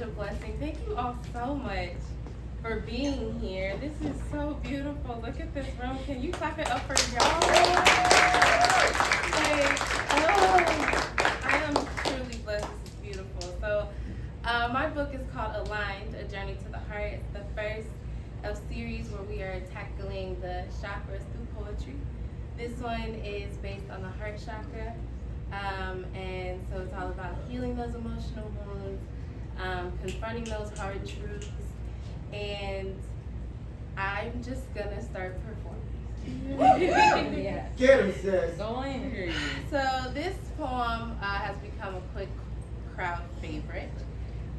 such a blessing. Thank you all so much for being here. This is so beautiful. Look at this room. Can you clap it up for y'all? I am truly blessed. This is beautiful. So my book is called Aligned, A Journey to the Heart. It's the first of series where we are tackling the chakras through poetry. This one is based on the heart chakra. And so it's all about healing those emotional wounds, confronting those hard truths, and I'm just gonna start performing. Yeah. Get him, sis. Go on and hear you. So this poem has become a quick crowd favorite.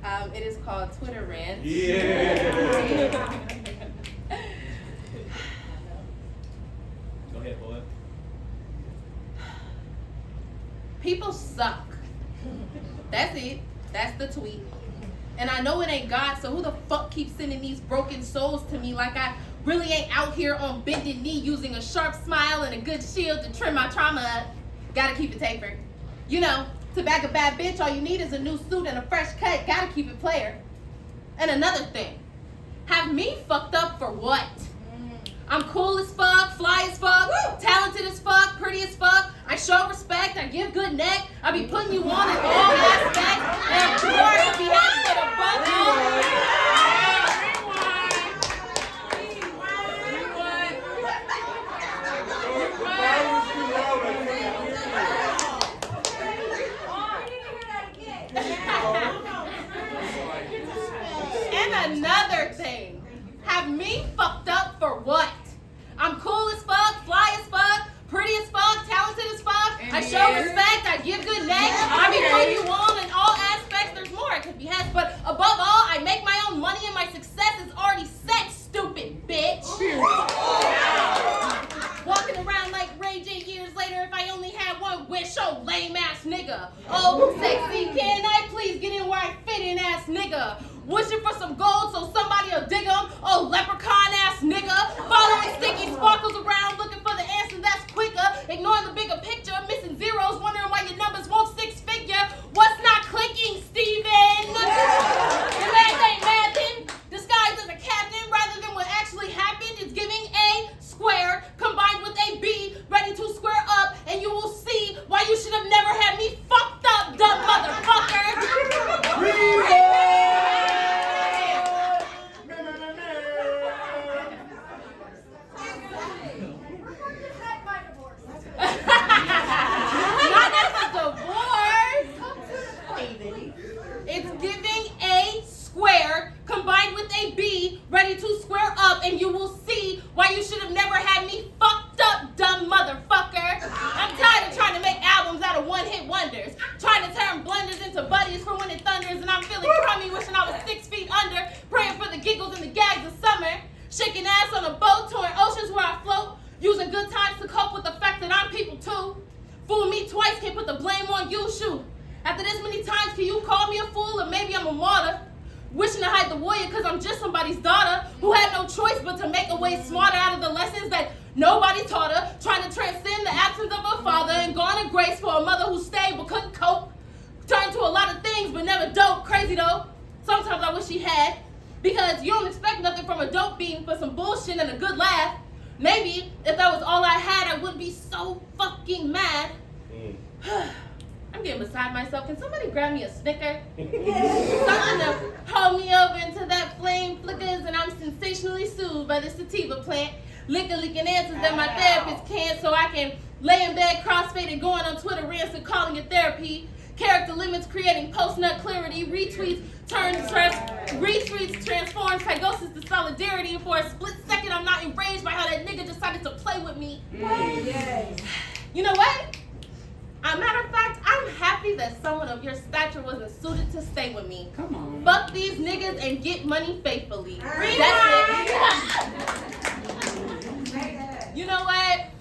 It is called Twitter Rant. Yeah. Go ahead, poet. People suck. That's it. That's the tweet. And I know it ain't God, so who the fuck keeps sending these broken souls to me like I really ain't out here on bended knee using a sharp smile and a good shield to trim my trauma up? Gotta keep it tapered. You know, to bag a bad bitch, all you need is a new suit and a fresh cut. Gotta keep it player. And another thing, have me fucked up for what? I'm cool as fuck, fly as fuck, talented as fuck, pretty as fuck. I show respect, I give good neck. I be putting you on in all aspects. And of course, if he has to get a And another thing, have me fucked up for what? I'm cool as fuck, fly as fuck, pretty as fuck, talented as fuck. I show respect, I give good neck. I be putting you on in all aspects. There's more it could be had, but above all, I make my own money and my success is already set, stupid bitch. Walking around like Ray J years later, if I only had one wish, oh lame ass nigga. Oh, sexy, can I please get in where I fit in ass nigga? Wishing for some gold so somebody'll dig them. Oh, leprechaun ass nigga. Following sticky sparkles around looking for the answer that's quicker. Ignoring the bigger picture, missing zeros, wondering why your numbers won't six figure. What's not clicking, Steven? Your math ain't mathing. Disguised as a captain rather than what actually happened. It's giving A squared combined with a B, ready to square up, and you will see why you should have never had me fucked up, dumb motherfucker. Not as a divorce. It's giving A squared combined with a B, ready to square up, and you will see why you should have never had me fucked up, dumb motherfucker. I'm tired of trying to make albums out of one-hit wonders, trying to turn blenders into buddies for when it thunders, and I'm feeling crummy, wishing I was 6 feet under, praying for the giggles and the gags of summer, shaking ass on a boat, touring oceans where I float, using good times to cope with the fact that I'm people too. Fool me twice, can't put the blame on you, shoot. After this many times, can you call me a fool or maybe I'm a martyr? Wishing to hide the warrior because I'm just somebody's daughter who had no choice but to make a way smarter out of the lessons that nobody taught her, trying to transcend the absence of her father and garner grace for a mother who stayed but couldn't cope. Turned to a lot of things but never dope. Crazy though. Sometimes I wish she had, because you don't expect nothing from a dope being for some bullshit and a good laugh. Maybe if that was all I had, I wouldn't be so fucking mad. I'm getting beside myself. Can somebody grab me a Snicker? Something to hold me over until that flame flickers and I'm sensationally soothed by the sativa plant. Leaking answers that my therapist can't, so I can lay in bed crossfaded going on Twitter rants and calling it therapy. Character limits creating post-nut clarity. Retweets transform psychosis to solidarity. And for a split second, I'm not enraged by how that nigga decided to play with me. You know what? As a matter of fact, I'm happy that someone of your stature wasn't suited to stay with me. Come on. Fuck these niggas and get money faithfully. That's it. You know what?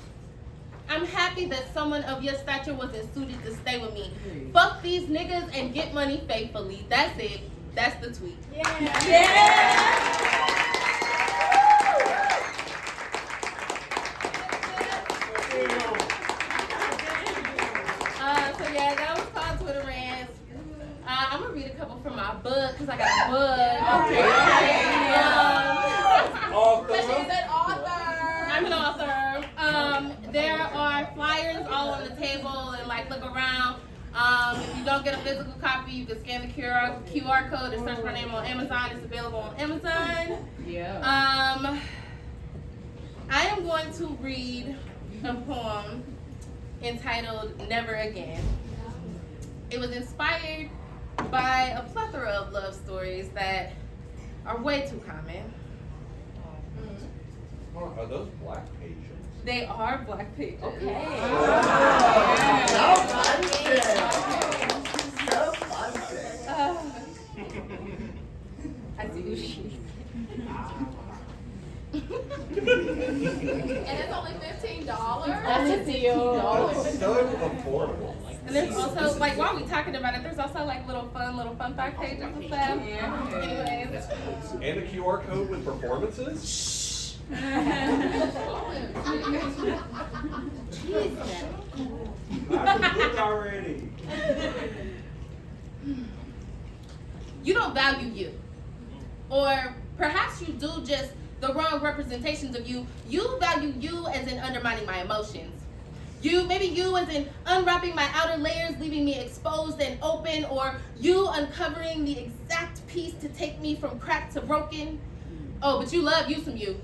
I'm happy that someone of your stature wasn't suited to stay with me. Fuck these niggas and get money faithfully. That's it. That's the tweet. So that was called Twitter Rants. I'm gonna read a couple from my book because I got a book. Author. She's an author. I'm an author. There are flyers all on the table and like look around. If you don't get a physical copy, you can scan the QR code and search my name on Amazon. It's available on Amazon. Yeah. I am going to read a poem entitled Never Again. It was inspired by a plethora of love stories that are way too common. Are those black pages? They are black pages. Okay. I see who she is. And it's only $15. That's a deal. That's so affordable. And there's also, like, while we talking about it, there's also like little fun fact pages and stuff. Anyways. And a QR code with performances? Already. You don't value you. Or perhaps you do just the wrong representations of you. You value you as in undermining my emotions. Maybe you as in unwrapping my outer layers, leaving me exposed and open, or you uncovering the exact piece to take me from cracked to broken. Oh, but you love you some you.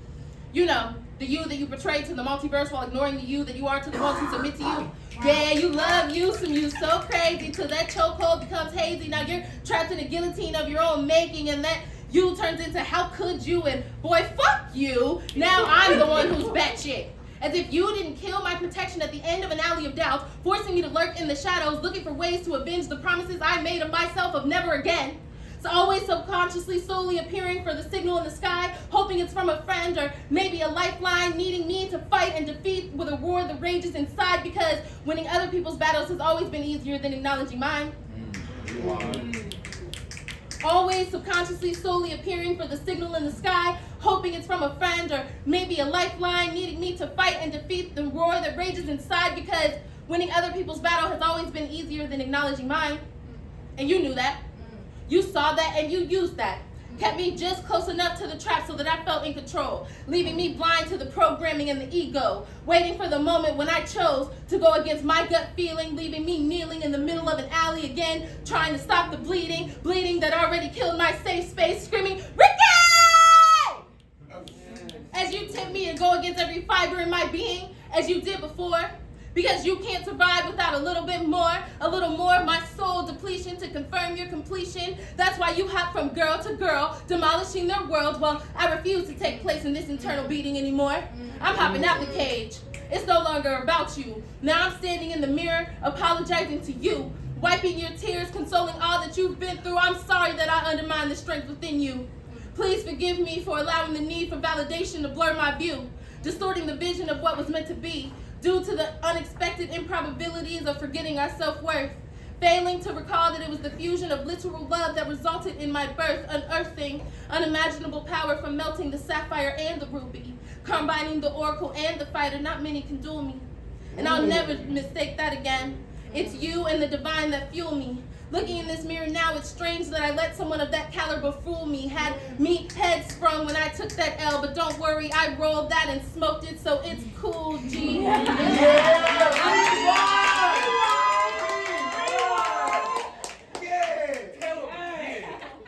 You know, the you that you portray to the multiverse while ignoring the you that you are to the ones who submit to you. Yeah, you love you some you so crazy till that chokehold becomes hazy. Now you're trapped in a guillotine of your own making, and that you turns into how could you, and boy, fuck you. Now I'm the one who's batshit. As if you didn't kill my protection at the end of an alley of doubt, forcing me to lurk in the shadows, looking for ways to avenge the promises I made of myself of never again. So always subconsciously, slowly appearing for the signal in the sky, hoping it's from a friend or maybe a lifeline, needing me to fight and defeat with a roar that rages inside, because winning other people's battles has always been easier than acknowledging mine. Always subconsciously, slowly appearing for the signal in the sky, hoping it's from a friend or maybe a lifeline, needing me to fight and defeat the roar that rages inside, because winning other people's battle has always been easier than acknowledging mine. And you knew that. You saw that and you used that. Kept me just close enough to the trap so that I felt in control, leaving me blind to the programming and the ego, waiting for the moment when I chose to go against my gut feeling, leaving me kneeling in the middle of an alley again, trying to stop the bleeding that already killed my safe space, screaming, Ricky! As you tempt me to go against every fiber in my being, as you did before. Because you can't survive without a little more of my soul depletion to confirm your completion. That's why you hop from girl to girl, demolishing their world. Well, I refuse to take place in this internal beating anymore. I'm hopping out the cage. It's no longer about you. Now I'm standing in the mirror, apologizing to you, wiping your tears, consoling all that you've been through. I'm sorry that I undermined the strength within you. Please forgive me for allowing the need for validation to blur my view, distorting the vision of what was meant to be, due to the unexpected improbabilities of forgetting our self-worth, failing to recall that it was the fusion of literal love that resulted in my birth, unearthing unimaginable power from melting the sapphire and the ruby, combining the oracle and the fighter. Not many can duel me, and I'll never mistake that again. It's you and the divine that fuel me. Looking in this mirror now, it's strange that I let someone of that caliber fool me. Had me head sprung when I took that L, but don't worry, I rolled that and smoked it, so it's cool, G.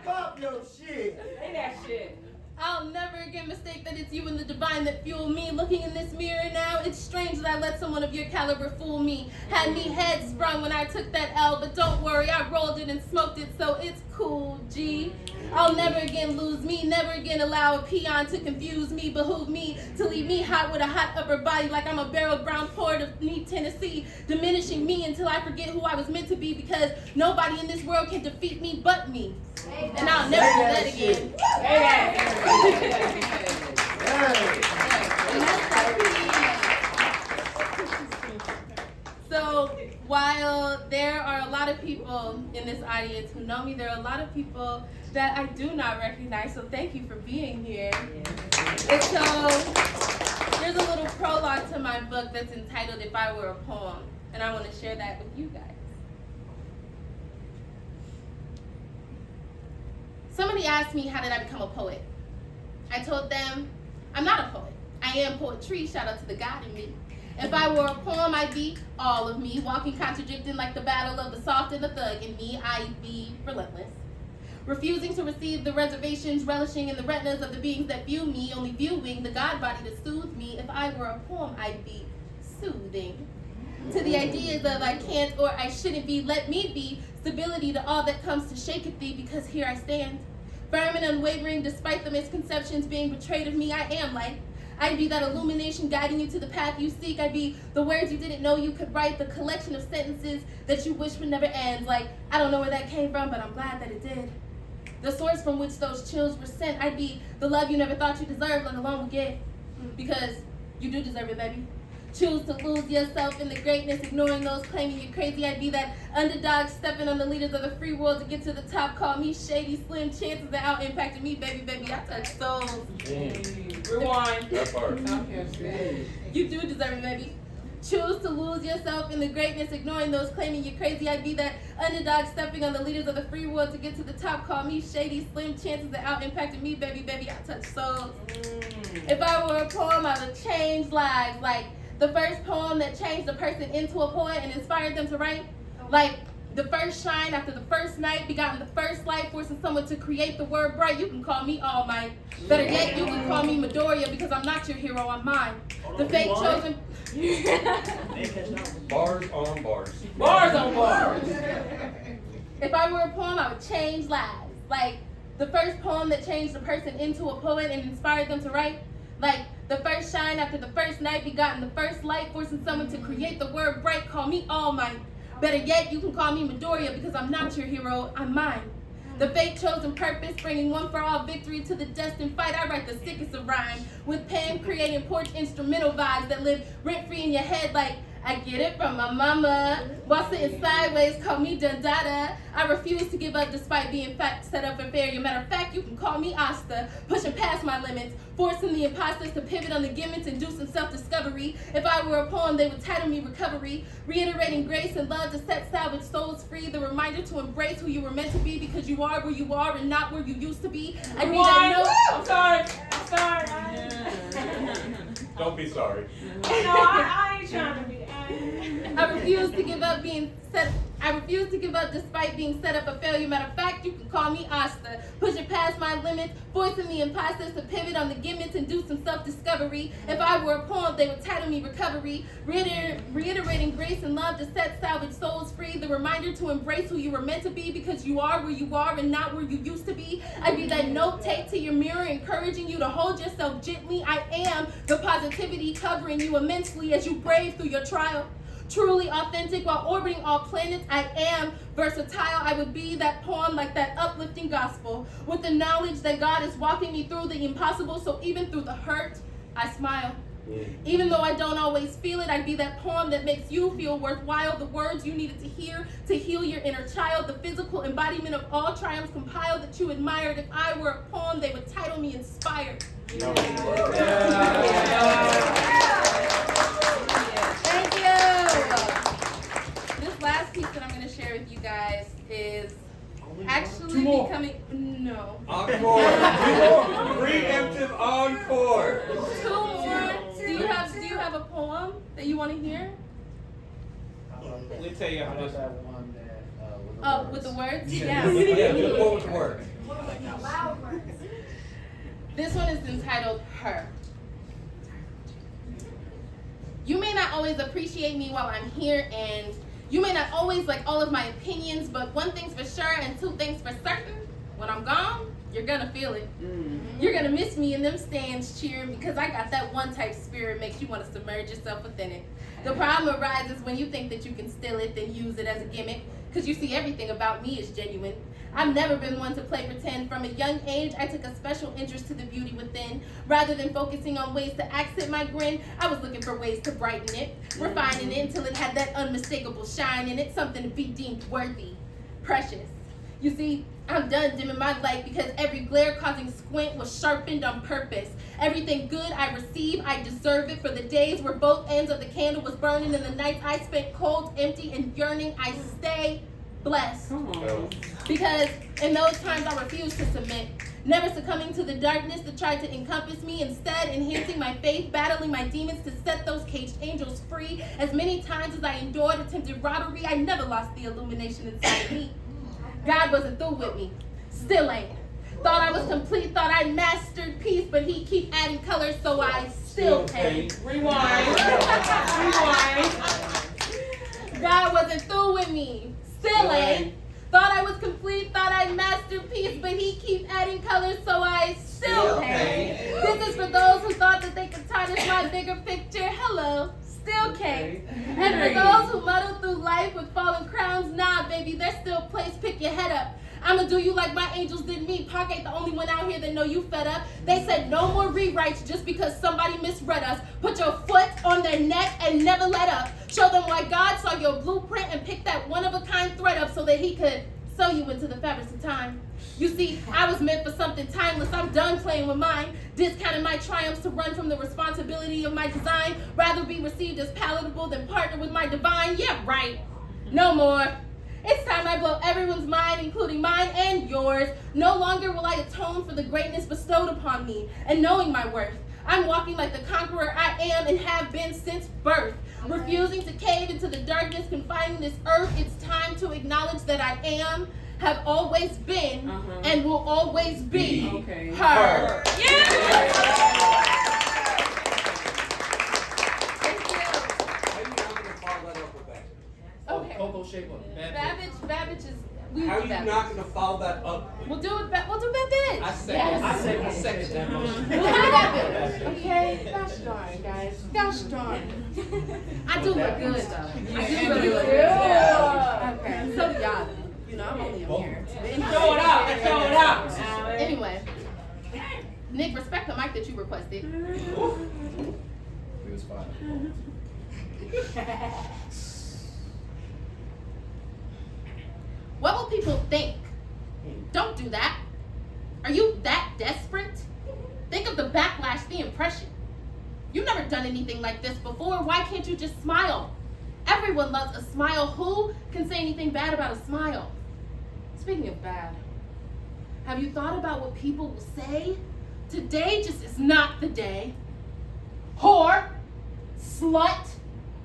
Pop your shit. Say that shit. I'll never again mistake that it's you and the divine that fuel me. Looking in this mirror now, it's strange that I let someone of your caliber fool me. Had me head sprung when I took that L, but don't worry, I rolled it and smoked it, so it's cool, G. I'll never again lose me, never again allow a peon to confuse me, behoove me, to leave me hot with a hot upper body like I'm a barreled brown port of neat Tennessee, diminishing me until I forget who I was meant to be, because nobody in this world can defeat me but me. And I'll never do that again. So while there are a lot of people in this audience who know me, there are a lot of people that I do not recognize, so thank you for being here. And so there's a little prologue to my book that's entitled If I Were a Poem, and I want to share that with you guys. Somebody asked me, how did I become a poet? I told them, I'm not a poet. I am poetry, shout out to the God in me. If I were a poem, I'd be all of me, walking contradicting like the battle of the soft and the thug in me. I'd be relentless. Refusing to receive the reservations, relishing in the retinas of the beings that view me, only viewing the God body to soothe me. If I were a poem, I'd be soothing. To the ideas of I can't or I shouldn't be, let me be stability to all that comes to shaketh thee, because here I stand. Firm and unwavering despite the misconceptions being betrayed of me, I am light. I'd be that illumination guiding you to the path you seek. I'd be the words you didn't know you could write, the collection of sentences that you wish would never end. Like, I don't know where that came from, but I'm glad that it did. The source from which those chills were sent. I'd be the love you never thought you deserved, let alone would get. Because you do deserve it, baby. Choose to lose yourself in the greatness, ignoring those claiming you're crazy. I'd be that underdog stepping on the leaders of the free world to get to the top. Call me shady, slim chances that out impacting me, baby, baby. I touch souls. Rewind. That part. You do deserve it, baby. Choose to lose yourself in the greatness, ignoring those claiming you're crazy. I'd be that underdog stepping on the leaders of the free world to get to the top. Call me shady, slim chances that out impacting me, baby, baby. I touch souls. If I were a poem, I would change lives. Like the first poem that changed a person into a poet and inspired them to write. Like the first shine after the first night, begotten the first light, forcing someone to create the word bright. You can call me All Might. Better yet, you can call me Midoriya, because I'm not your hero, I'm mine. The fate chosen. Bars on bars. Bars on bars. If I were a poem, I would change lives. Like the first poem that changed a person into a poet and inspired them to write. Like the first shine after the first night, begotten the first light, forcing someone to create the word bright. Call me All Might. Better yet, you can call me Midoriya, because I'm not your hero, I'm mine. The fate chosen purpose, bringing one for all victory to the destined fight. I write the sickest of rhyme, with pen creating porch instrumental vibes that live rent-free in your head like, I get it from my mama. While sitting sideways, call me Dundada. I refuse to give up despite being set up for failure. Matter of fact, you can call me Asta. Pushing past my limits, forcing the imposters to pivot on the gimmicks, inducing self-discovery. If I were a poem, they would title me Recovery. Reiterating grace and love to set salvaged souls free. The reminder to embrace who you were meant to be, because you are where you are and not where you used to be. I mean, I know. I'm sorry. Don't be sorry. No, I ain't trying to be. I refuse to give up despite being set up for failure. Matter of fact, you can call me Asta. Pushing past my limits, forcing the imposters to pivot on the gimmicks and do some self-discovery. If I were a poem, they would title me Recovery. Reiterating grace and love to set salvaged souls free. The reminder to embrace who you were meant to be, because you are where you are and not where you used to be. I'd be that note taped to your mirror, encouraging you to hold yourself gently. I am the positivity covering you immensely as you brave through your trial. Truly authentic while orbiting all planets, I am versatile. I would be that poem like that uplifting gospel, with the knowledge that God is walking me through the impossible. So even through the hurt, I smile. Even though I don't always feel it, I'd be that poem that makes you feel worthwhile. The words you needed to hear to heal your inner child. The physical embodiment of all triumphs compiled that you admired. If I were a poem, they would title me Inspired. Thank you. This last piece that I'm going to share with you guys is actually becoming Encore. Preemptive encore. two more. Do you have a poem that you want to hear? Let me tell you how this. With the words? Yeah. Yeah, do the one with the words. This one is entitled Her. You may not always appreciate me while I'm here, and you may not always like all of my opinions, but one thing's for sure and two things for certain. When I'm gone, you're gonna feel it. You're gonna miss me in them stands cheering, because I got that one type spirit makes you want to submerge yourself within it. The problem arises when you think that you can steal it, then use it as a gimmick, because you see everything about me is genuine. I've never been one to play pretend. From a young age, I took a special interest to the beauty within. Rather than focusing on ways to accent my grin, I was looking for ways to brighten it, refining it until it had that unmistakable shine in it, something to be deemed worthy, precious. You see, I'm done dimming my light, because every glare causing squint was sharpened on purpose. Everything good I receive, I deserve it. For the days where both ends of the candle was burning and the nights I spent cold, empty, and yearning, I stay blessed. Come Oh. on. Because in those times I refused to submit, never succumbing to the darkness that tried to encompass me, instead enhancing my faith, battling my demons to set those caged angels free. As many times as I endured attempted robbery, I never lost the illumination inside of me. God wasn't through with me, still ain't. Thought I was complete, thought I mastered peace, but he keep adding colors, so I still paint. Rewind. Rewind. God wasn't through with me, still ain't. Thought I was complete, thought I'd mastered peace, but he keep adding colors, so I still paint. This is for those who thought that they could tarnish my bigger picture. Hello, still can't. And for those who muddle through life with fallen crowns, nah, baby, there's still place. Pick your head up. I'ma do you like my angels did me. Pac ain't the only one out here that know you fed up. They said no more rewrites just because somebody misread us. Put your foot on their neck and never let up. Show them why God saw your blueprint and picked that one-of-a-kind thread up so that he could sew you into the fabrics of time. You see, I was meant for something timeless. I'm done playing with mine. Discounting my triumphs to run from the responsibility of my design. Rather be received as palatable than partner with my divine. Yeah, right. No more. It's time I blow everyone's mind, including mine and yours. No longer will I atone for the greatness bestowed upon me and knowing my worth. I'm walking like the conqueror I am and have been since birth. Refusing to cave into the darkness confining this earth. It's time to acknowledge that I am, have always been, and will always be her. Yeah! How are you not gonna follow that up with that? Okay. Coco Shaper. Babbage is. We How are do you Babbage. not gonna follow that up? We'll do it. We'll do Babbage. I second. Yes. I second that motion. We'll do Babbage. Okay. Gosh darn, guys. Gosh darn. I do look good though. I do really look good. Okay. So do y'all. You know, I'm only a mirror. Throw it out. Throw it out. Anyway, Nick, respect the mic that you requested. It was fine. What will people think? Don't do that. Are you that desperate? Think of the backlash, the impression. You've never done anything like this before. Why can't you just smile? Everyone loves a smile. Who can say anything bad about a smile? Speaking of bad, have you thought about what people will say? Today just is not the day. Whore, slut,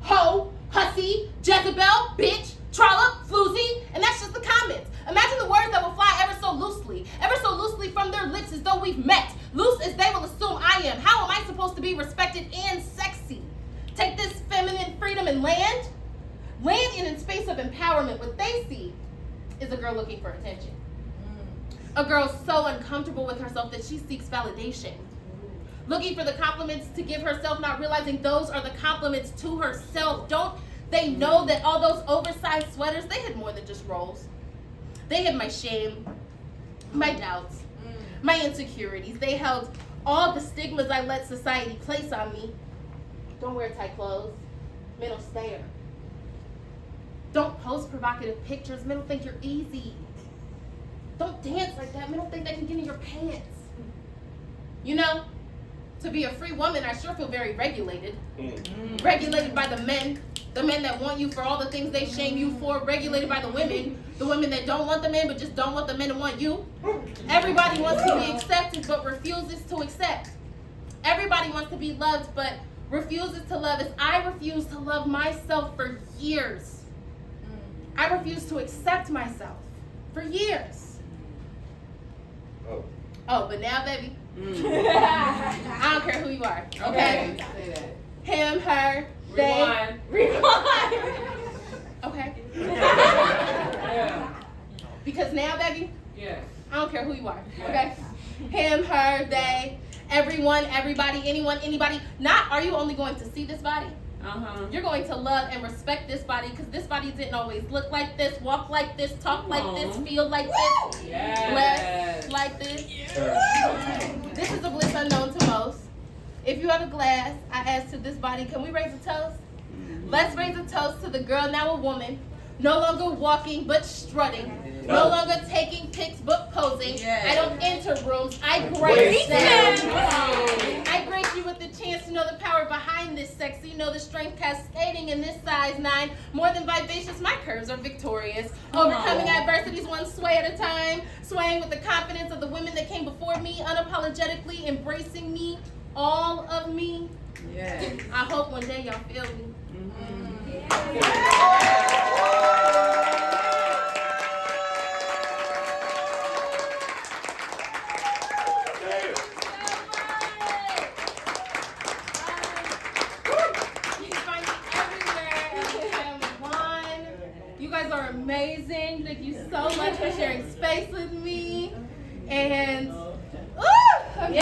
hoe, hussy, Jezebel, bitch, trollop, floozy, and that's just the comments. Imagine the words that will fly ever so loosely from their lips as though we've met. Loose as they will assume I am. How am I supposed to be respected and sexy? Take this feminine freedom and land in a space of empowerment. What they see is a girl looking for attention. A girl so uncomfortable with herself that she seeks validation. Looking for the compliments to give herself, not realizing those are the compliments to herself. Don't they know that all those oversized sweaters, they had more than just rolls. They had my shame, my doubts, my insecurities. They held all the stigmas I let society place on me. Don't wear tight clothes. Men will stare. Don't post provocative pictures. Men will think you're easy. Don't dance like that. Men don't think they can get in your pants. You know, to be a free woman, I sure feel very regulated. Regulated by the men that want you for all the things they shame you for. Regulated by the women that don't want the men but just don't want the men to want you. Everybody wants to be accepted but refuses to accept. Everybody wants to be loved but refuses to love, as I refuse to love myself for years. I refuse to accept myself for years. Oh, but now, baby, I don't care who you are, okay? Say that. Him, her, they. Rewind. Okay? Yeah. Because now, baby, Yeah. I don't care who you are, okay? Him, her, they, everyone, everybody, anyone, anybody. Not are you only going to see this body? You're going to love and respect this body, because this body didn't always look like this, walk like this, talk like this, feel like this, bless like this. This is a bliss unknown to most. If you have a glass, I ask to this body, can we raise a toast? Let's raise a toast to the girl, now a woman, no longer walking but strutting, No longer taking pics, book posing. Yes. I don't enter rooms. I grace them. them. I grace you with the chance to know the power behind this sexy. Know the strength cascading in this size 9. More than vivacious, my curves are victorious. Overcoming adversities one sway at a time. Swaying with the confidence of the women that came before me. Unapologetically embracing me. All of me. Yes. I hope one day y'all feel me. You can find me everywhere at Makiah Malan. You guys are amazing. Thank you so much for sharing space with me. And, ooh, I'm